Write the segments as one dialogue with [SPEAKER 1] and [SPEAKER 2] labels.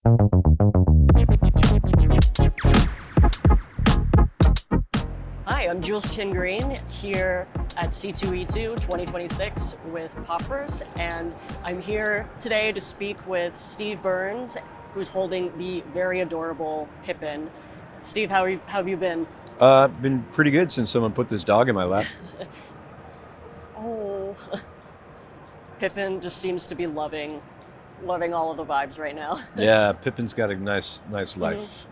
[SPEAKER 1] Hi, I'm Jules Chin Greene here at C2E2 2026 with Popverse, and I'm here today to speak with Steve Burns, who's holding the very adorable Pippin. Steve, how have you been?
[SPEAKER 2] Been pretty good since someone put this dog in my lap.
[SPEAKER 1] Oh, Pippin just seems to be loving all of the vibes right now.
[SPEAKER 2] Yeah, Pippin's got a nice life.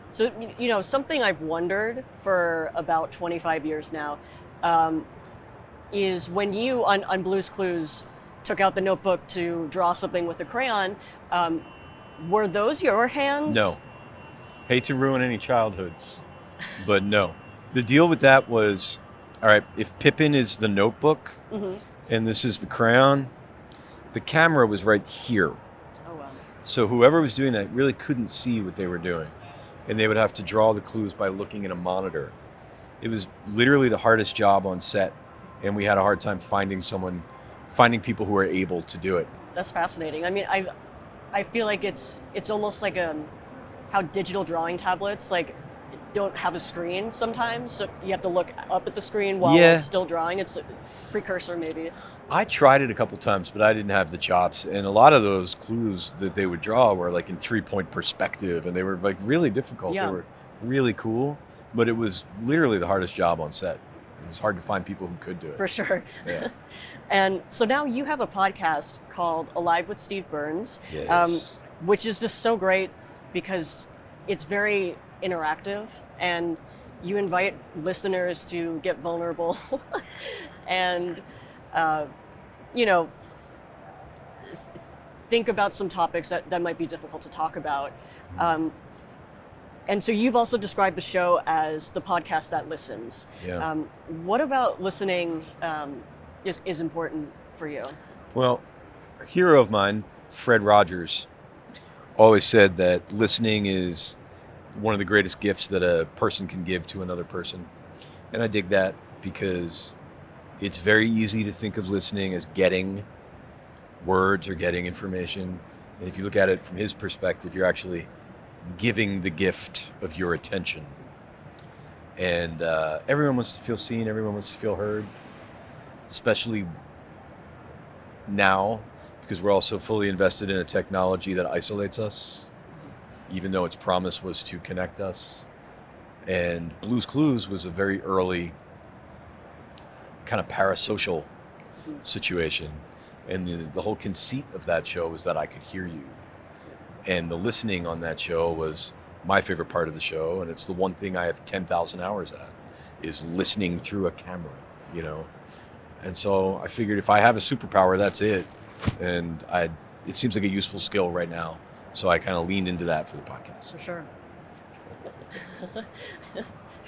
[SPEAKER 1] So, something I've wondered for about 25 years now is when you, on Blues Clues, took out the notebook to draw something with a crayon, were those your hands?
[SPEAKER 2] No. Hate to ruin any childhoods, but no. The deal with that was, all right, if Pippin is the notebook and this is the crayon, the camera was right here.
[SPEAKER 1] Oh, wow.
[SPEAKER 2] So whoever was doing that really couldn't see what they were doing. And they would have to draw the clues by looking at a monitor. It was literally the hardest job on set, and we had a hard time finding people who were able to do it.
[SPEAKER 1] That's fascinating. I mean, I feel like it's almost like how digital drawing tablets don't have a screen sometimes, so you have to look up at the screen while still drawing. It's a precursor, maybe.
[SPEAKER 2] I tried it a couple times, but I didn't have the chops, and a lot of those clues that they would draw were like in 3-point perspective, and they were like really difficult.
[SPEAKER 1] Yeah.
[SPEAKER 2] They were really cool, but it was literally the hardest job on set. It was hard to find people who could do it.
[SPEAKER 1] For sure.
[SPEAKER 2] Yeah.
[SPEAKER 1] And so now you have a podcast called Alive with Steve Burns,
[SPEAKER 2] Yes.
[SPEAKER 1] which is just so great because it's very interactive and you invite listeners to get vulnerable and, think about some topics that might be difficult to talk about. And so you've also described the show as the podcast that listens.
[SPEAKER 2] Yeah.
[SPEAKER 1] What about listening is important for you?
[SPEAKER 2] Well, a hero of mine, Fred Rogers, always said that listening is one of the greatest gifts that a person can give to another person. And I dig that because it's very easy to think of listening as getting words or getting information. And if you look at it from his perspective, you're actually giving the gift of your attention. And everyone wants to feel seen, everyone wants to feel heard, especially now because we're also fully invested in a technology that isolates us, even though its promise was to connect us. And Blues Clues was a very early kind of parasocial situation. And the whole conceit of that show was that I could hear you. And the listening on that show was my favorite part of the show. And it's the one thing I have 10,000 hours at, is listening through a camera, And so I figured if I have a superpower, that's it. And it seems like a useful skill right now. So I kind of leaned into that for the podcast.
[SPEAKER 1] For sure.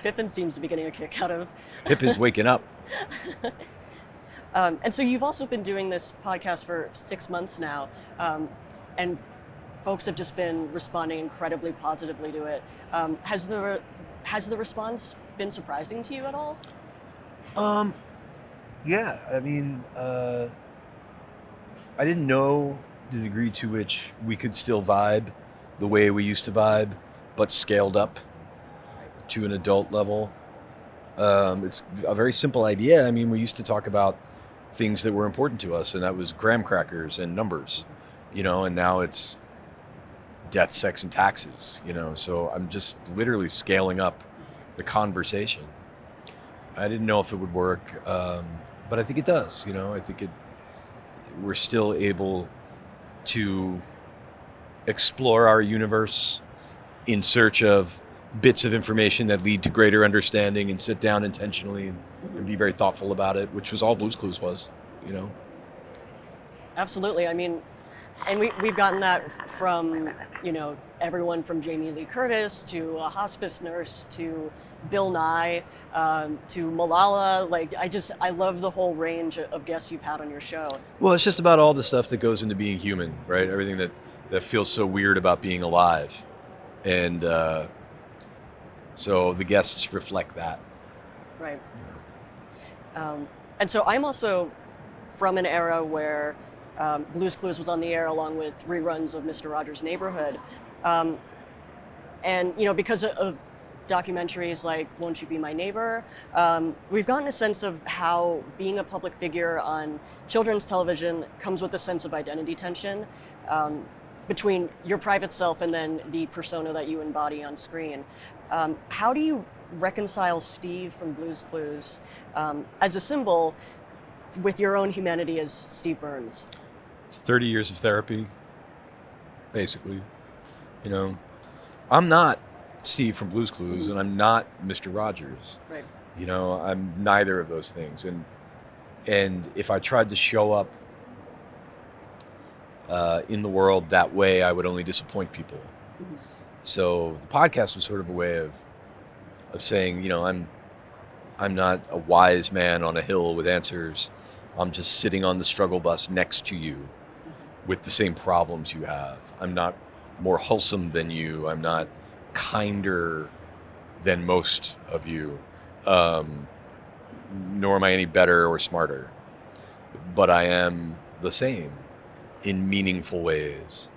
[SPEAKER 1] Pippin seems to be getting a kick out of.
[SPEAKER 2] Pippin's waking up.
[SPEAKER 1] And so you've also been doing this podcast for 6 months now, and folks have just been responding incredibly positively to it. Has the response been surprising to you at all?
[SPEAKER 2] Yeah, I mean, I didn't know the degree to which we could still vibe the way we used to vibe, but scaled up to an adult level. It's a very simple idea. I mean, we used to talk about things that were important to us, and that was graham crackers and numbers, and now it's death, sex, and taxes, so I'm just literally scaling up the conversation. I didn't know if it would work, but I think it does, I think we're still able to explore our universe in search of bits of information that lead to greater understanding and sit down intentionally and be very thoughtful about it, which was all Blues Clues was,
[SPEAKER 1] Absolutely. I mean, and we've gotten that from, everyone from Jamie Lee Curtis to a hospice nurse to Bill Nye to Malala. I love the whole range of guests you've had on your show.
[SPEAKER 2] Well, it's just about all the stuff that goes into being human, right? Everything that feels so weird about being alive. And so the guests reflect that.
[SPEAKER 1] Right. And so I'm also from an era where Blues Clues was on the air along with reruns of Mr. Rogers' Neighborhood. And because of documentaries like Won't You Be My Neighbor, we've gotten a sense of how being a public figure on children's television comes with a sense of identity tension between your private self and then the persona that you embody on screen. How do you reconcile Steve from Blues Clues as a symbol with your own humanity as Steve Burns?
[SPEAKER 2] 30 years of therapy, basically. I'm not Steve from Blues Clues, and I'm not Mr. Rogers.
[SPEAKER 1] Right.
[SPEAKER 2] I'm neither of those things. And if I tried to show up in the world that way, I would only disappoint people. Mm-hmm. So the podcast was sort of a way of saying, I'm not a wise man on a hill with answers. I'm just sitting on the struggle bus next to you with the same problems you have. I'm not more wholesome than you. I'm not kinder than most of you, nor am I any better or smarter, but I am the same in meaningful ways.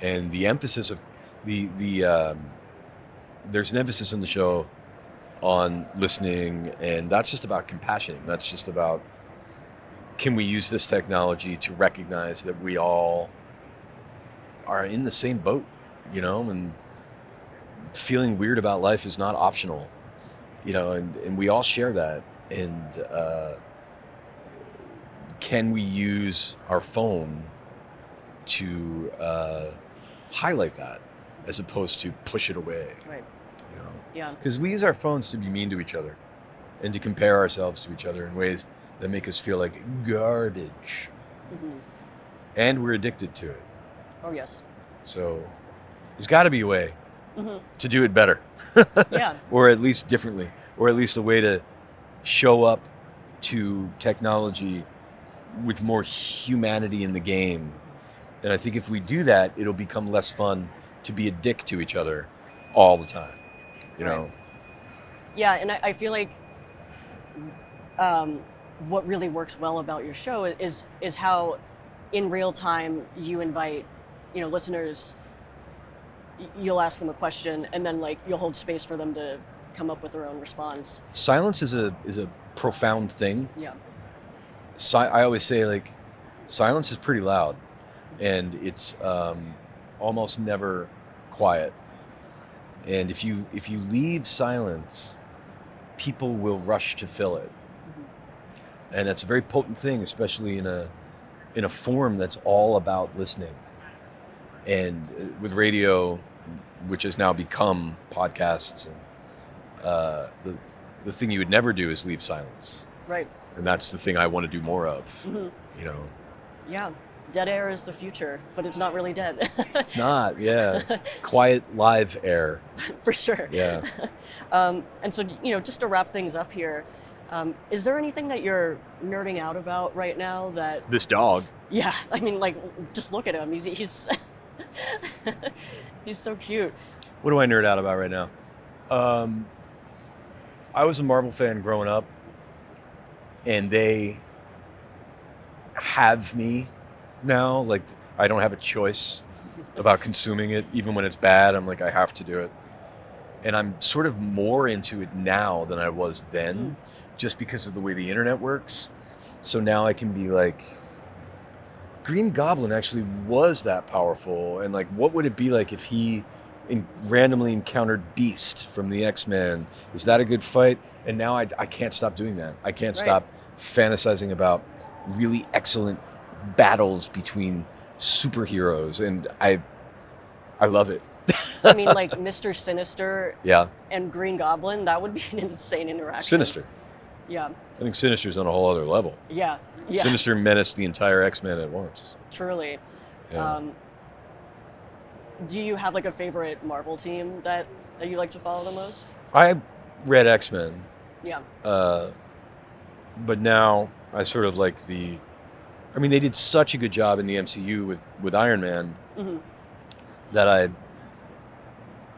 [SPEAKER 2] And the emphasis of there's an emphasis in the show on listening, and that's just about compassion. That's just about, can we use this technology to recognize that we all are in the same boat, and feeling weird about life is not optional, and we all share that. And can we use our phone to highlight that as opposed to push it away?
[SPEAKER 1] Right. Yeah.
[SPEAKER 2] Because we use our phones to be mean to each other and to compare ourselves to each other in ways that make us feel like garbage. Mm-hmm. And we're addicted to it.
[SPEAKER 1] Oh, yes.
[SPEAKER 2] So there's got to be a way to do it better.
[SPEAKER 1] Yeah.
[SPEAKER 2] Or at least differently, or at least a way to show up to technology with more humanity in the game. And I think if we do that, it'll become less fun to be a dick to each other all the time,
[SPEAKER 1] Right. Yeah, and I feel like what really works well about your show is how in real time you invite listeners. You'll ask them a question, and then you'll hold space for them to come up with their own response.
[SPEAKER 2] Silence is a profound thing.
[SPEAKER 1] Yeah.
[SPEAKER 2] I always say silence is pretty loud, and it's almost never quiet. And if you leave silence, people will rush to fill it. Mm-hmm. And that's a very potent thing, especially in a form that's all about listening. And with radio, which has now become podcasts, and the thing you would never do is leave silence.
[SPEAKER 1] Right.
[SPEAKER 2] And that's the thing I want to do more of. Mm-hmm.
[SPEAKER 1] Yeah. Dead air is the future, but it's not really dead.
[SPEAKER 2] It's not, yeah. Quiet live air.
[SPEAKER 1] For sure.
[SPEAKER 2] Yeah.
[SPEAKER 1] And so, just to wrap things up here, is there anything that you're nerding out about right now that...
[SPEAKER 2] This dog.
[SPEAKER 1] Yeah. I mean, just look at him. He's he's so cute.
[SPEAKER 2] What do I nerd out about right now? I was a Marvel fan growing up, and they have me now. I don't have a choice about consuming it. Even when it's bad, I'm I have to do it. And I'm sort of more into it now than I was then, just because of the way the internet works. So now I can be Green Goblin actually was that powerful, and what would it be like if he randomly encountered Beast from the X-Men? Is that a good fight? And now I can't stop doing that. I can't stop fantasizing about really excellent battles between superheroes, and I love it.
[SPEAKER 1] I mean, Mr. Sinister
[SPEAKER 2] Yeah.
[SPEAKER 1] and Green Goblin, that would be an insane interaction.
[SPEAKER 2] Sinister.
[SPEAKER 1] Yeah.
[SPEAKER 2] I think Sinister's on a whole other level.
[SPEAKER 1] Yeah. Yeah.
[SPEAKER 2] Sinister menaced the entire X-Men at once.
[SPEAKER 1] Truly.
[SPEAKER 2] Yeah.
[SPEAKER 1] Do you have a favorite Marvel team that you like to follow the most?
[SPEAKER 2] I read X-Men.
[SPEAKER 1] Yeah.
[SPEAKER 2] But now I sort of they did such a good job in the MCU with Iron Man that I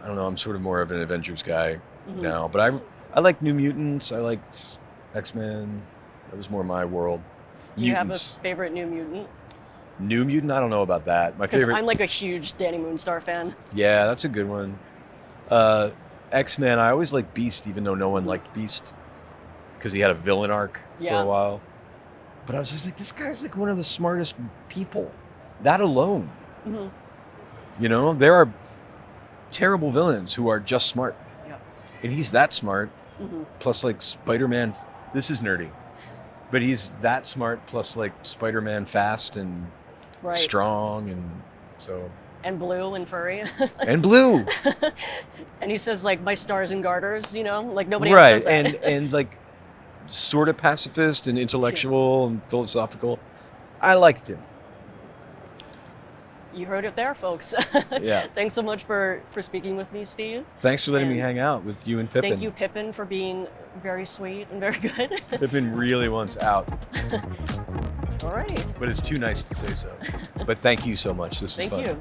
[SPEAKER 2] don't know, I'm sort of more of an Avengers guy now. But I like New Mutants. I liked X-Men. That was more my world.
[SPEAKER 1] Do you have a favorite New Mutant?
[SPEAKER 2] New Mutant, I don't know about that. My
[SPEAKER 1] Because
[SPEAKER 2] favorite.
[SPEAKER 1] I'm like a huge Danny Moonstar fan.
[SPEAKER 2] Yeah, that's a good one. X-Men, I always liked Beast, even though no one liked Beast, because he had a villain arc for
[SPEAKER 1] Yeah.
[SPEAKER 2] a while. But I was just like, this guy's like one of the smartest people. That alone.
[SPEAKER 1] Mhm.
[SPEAKER 2] You know, there are terrible villains who are just smart.
[SPEAKER 1] Yep.
[SPEAKER 2] And he's that smart.
[SPEAKER 1] Mhm.
[SPEAKER 2] Plus, like, Spider-Man. This is nerdy. But he's that smart, plus, like, Spider-Man fast and
[SPEAKER 1] Right.
[SPEAKER 2] strong, and so.
[SPEAKER 1] And blue and furry.
[SPEAKER 2] And blue.
[SPEAKER 1] And he says, like, my stars and garters, you know? Like, nobody
[SPEAKER 2] Right.
[SPEAKER 1] else does that.
[SPEAKER 2] And like, sort of pacifist and intellectual and philosophical. I liked him.
[SPEAKER 1] You heard it there, folks.
[SPEAKER 2] Yeah.
[SPEAKER 1] Thanks so much for speaking with me, Steve.
[SPEAKER 2] Thanks for letting me
[SPEAKER 1] And
[SPEAKER 2] hang out with you and Pippin.
[SPEAKER 1] Thank you, Pippin, for being very sweet and very good.
[SPEAKER 2] Pippin really wants out,
[SPEAKER 1] All right.
[SPEAKER 2] but it's too nice to say so. But thank you so much. This was
[SPEAKER 1] Thank
[SPEAKER 2] fun.
[SPEAKER 1] you.